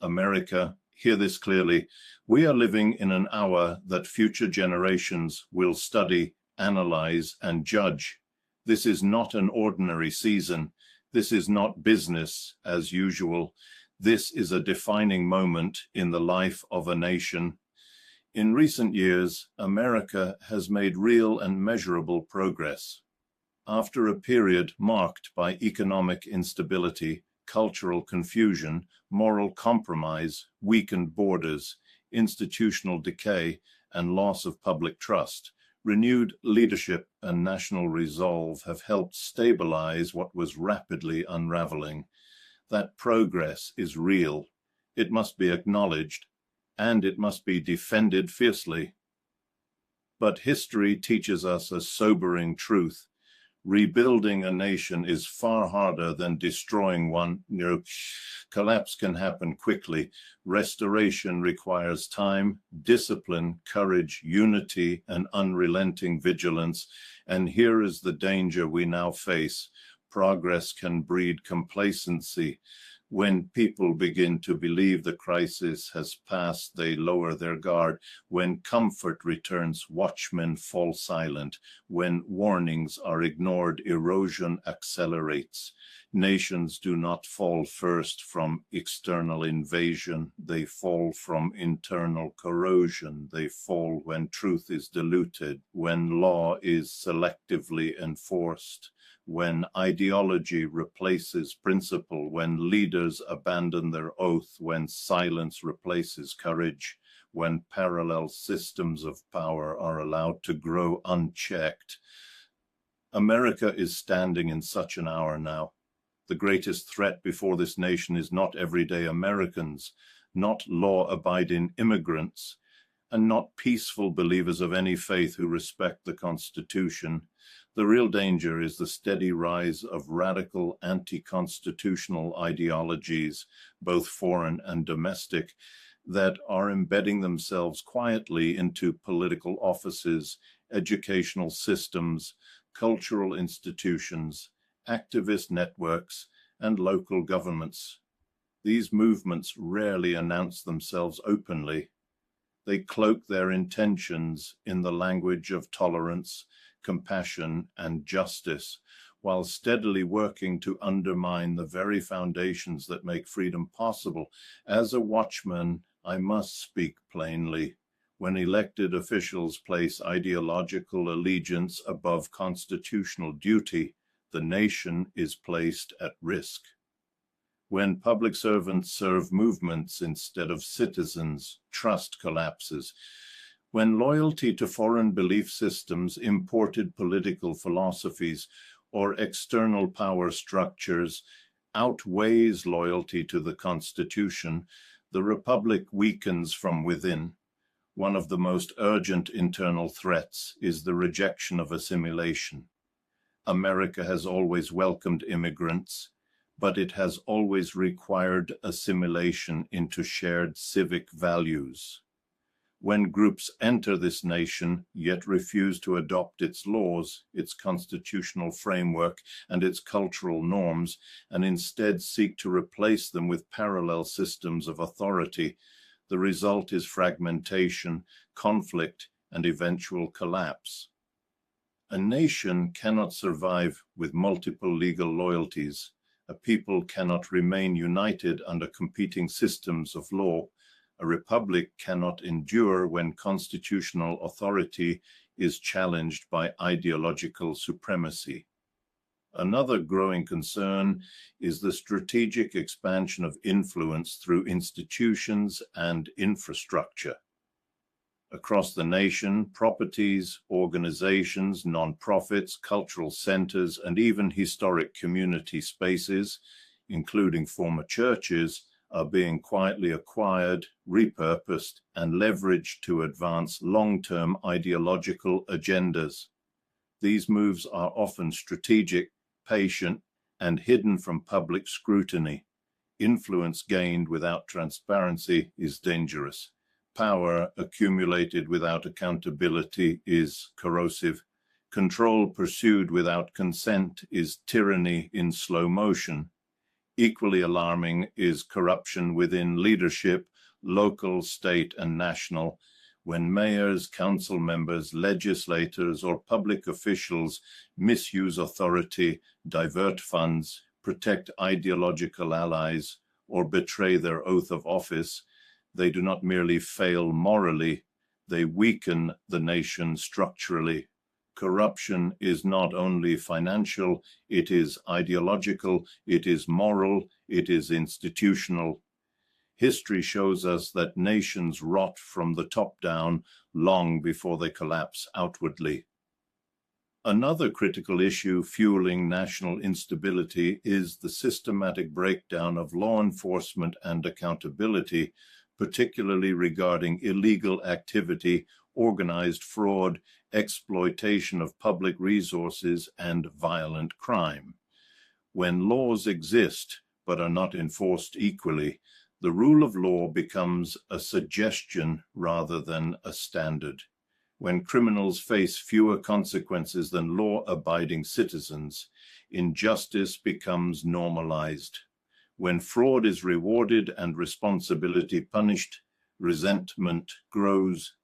America, hear this clearly. We are living in an hour that future generations will study, analyze, and judge. This is not an ordinary season. This is not business as usual. This is a defining moment in the life of a nation. In recent years, America has made real and measurable progress. After a period marked by economic instability, cultural confusion, moral compromise, weakened borders, institutional decay, and loss of public trust, renewed leadership and national resolve have helped stabilize what was rapidly unraveling. That progress is real. It must be acknowledged, and it must be defended fiercely. But history teaches us a sobering truth. Rebuilding a nation is far harder than destroying one. Collapse can happen quickly. Restoration requires time, discipline, courage, unity, and unrelenting vigilance. And here is the danger we now face. Progress can breed complacency. When people begin to believe the crisis has passed, they lower their guard. When comfort returns, watchmen fall silent. When warnings are ignored, erosion accelerates. Nations do not fall first from external invasion. They fall from internal corrosion. They fall when truth is diluted, when law is selectively enforced, when ideology replaces principle, when leaders abandon their oath, when silence replaces courage, when parallel systems of power are allowed to grow unchecked. America is standing in such an hour now. The greatest threat before this nation is not everyday Americans, not law-abiding immigrants, and not peaceful believers of any faith who respect the Constitution. The real danger is the steady rise of radical anti-constitutional ideologies, both foreign and domestic, that are embedding themselves quietly into political offices, educational systems, cultural institutions, activist networks, and local governments. These movements rarely announce themselves openly. They cloak their intentions in the language of tolerance, compassion, and justice, while steadily working to undermine the very foundations that make freedom possible. As a watchman, I must speak plainly. When elected officials place ideological allegiance above constitutional duty, the nation is placed at risk. When public servants serve movements instead of citizens, trust collapses. When loyalty to foreign belief systems, imported political philosophies, or external power structures outweighs loyalty to the Constitution, the Republic weakens from within. One of the most urgent internal threats is the rejection of assimilation. America has always welcomed immigrants, but it has always required assimilation into shared civic values. When groups enter this nation, yet refuse to adopt its laws, its constitutional framework, and its cultural norms, and instead seek to replace them with parallel systems of authority, the result is fragmentation, conflict, and eventual collapse. A nation cannot survive with multiple legal loyalties. A people cannot remain united under competing systems of law. A republic cannot endure when constitutional authority is challenged by ideological supremacy. Another growing concern is the strategic expansion of influence through institutions and infrastructure. Across the nation, properties, organizations, nonprofits, cultural centers, and even historic community spaces, including former churches, are being quietly acquired, repurposed, and leveraged to advance long-term ideological agendas. These moves are often strategic, patient, and hidden from public scrutiny. Influence gained without transparency is dangerous. Power accumulated without accountability is corrosive. Control pursued without consent is tyranny in slow motion. Equally alarming is corruption within leadership, local, state, and national, when mayors, council members, legislators, or public officials misuse authority, divert funds, protect ideological allies, or betray their oath of office. They do not merely fail morally, they weaken the nation structurally. Corruption is not only financial, it is ideological, it is moral, it is institutional. History shows us that nations rot from the top down long before they collapse outwardly. Another critical issue fueling national instability is the systematic breakdown of law enforcement and accountability, particularly regarding illegal activity, organized fraud, exploitation of public resources, and violent crime. When laws exist but are not enforced equally, the rule of law becomes a suggestion rather than a standard. When criminals face fewer consequences than law-abiding citizens, injustice becomes normalized. When fraud is rewarded and responsibility punished, resentment grows.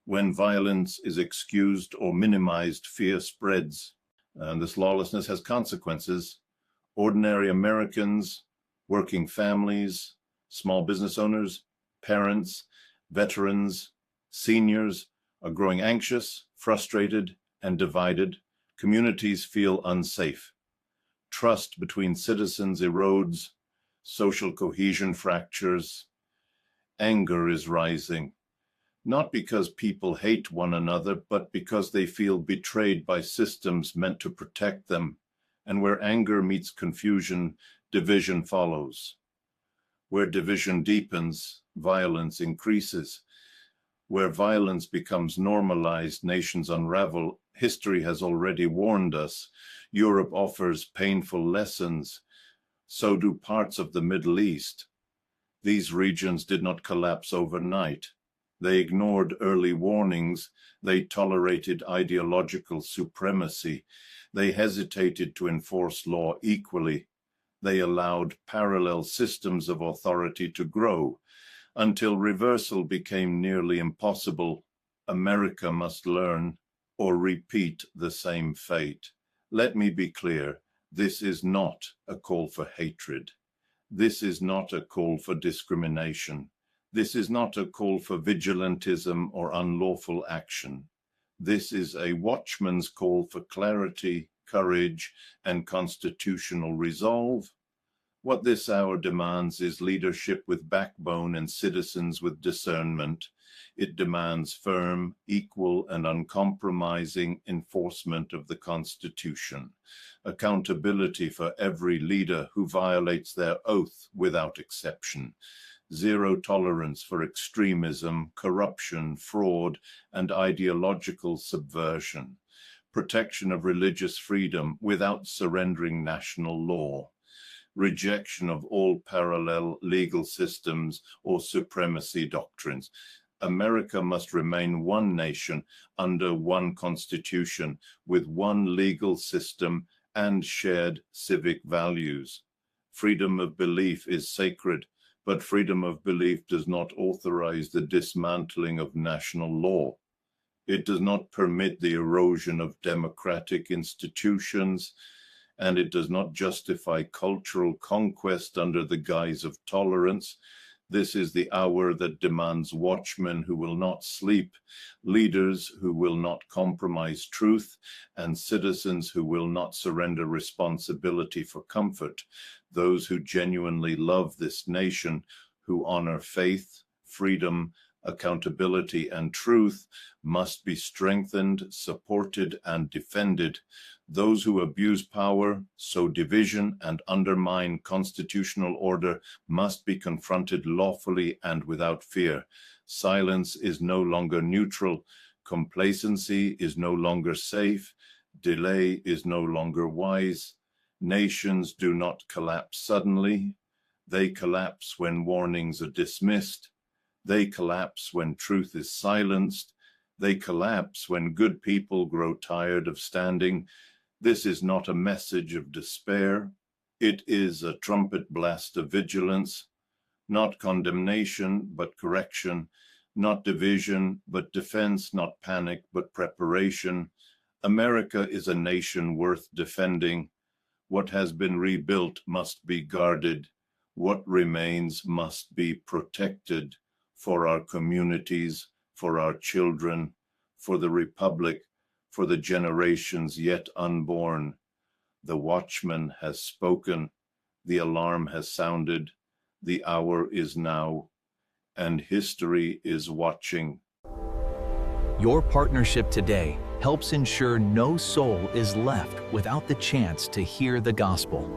When violence is excused or minimized, fear spreads, and this lawlessness has consequences. Ordinary Americans, working families, small business owners, parents, veterans, seniors are growing anxious, frustrated, and divided. Communities feel unsafe. Trust between citizens erodes, social cohesion fractures. Anger is rising, not because people hate one another, but because they feel betrayed by systems meant to protect them. And where anger meets confusion, division follows. Where division deepens, violence increases. Where violence becomes normalized, nations unravel. History has already warned us. Europe offers painful lessons. So do parts of the Middle East. These regions did not collapse overnight. They ignored early warnings. They tolerated ideological supremacy. They hesitated to enforce law equally. They allowed parallel systems of authority to grow. Until reversal became nearly impossible, America must learn or repeat the same fate. Let me be clear, this is not a call for hatred. This is not a call for discrimination. This is not a call for vigilantism or unlawful action. This is a watchman's call for clarity, courage, and constitutional resolve. What this hour demands is leadership with backbone and citizens with discernment. It demands firm, equal, and uncompromising enforcement of the Constitution, accountability for every leader who violates their oath without exception, zero tolerance for extremism, corruption, fraud, and ideological subversion, protection of religious freedom without surrendering national law, rejection of all parallel legal systems or supremacy doctrines. America must remain one nation under one constitution with one legal system and shared civic values. Freedom of belief is sacred, but freedom of belief does not authorize the dismantling of national law. It does not permit the erosion of democratic institutions, and it does not justify cultural conquest under the guise of tolerance. This is the hour that demands watchmen who will not sleep, leaders who will not compromise truth, and citizens who will not surrender responsibility for comfort. Those who genuinely love this nation, who honor faith, freedom, accountability, and truth, must be strengthened, supported, and defended. Those who abuse power, sow division, and undermine constitutional order must be confronted lawfully and without fear. Silence is no longer neutral. Complacency is no longer safe. Delay is no longer wise. Nations do not collapse suddenly. They collapse when warnings are dismissed. They collapse when truth is silenced. They collapse when good people grow tired of standing. This is not a message of despair. It is a trumpet blast of vigilance, not condemnation, but correction, not division, but defense, not panic, but preparation. America is a nation worth defending. What has been rebuilt must be guarded. What remains must be protected for our communities, for our children, for the Republic, for the generations yet unborn. The Watchman has spoken, the alarm has sounded, the hour is now, and history is watching. Your partnership today helps ensure no soul is left without the chance to hear the gospel.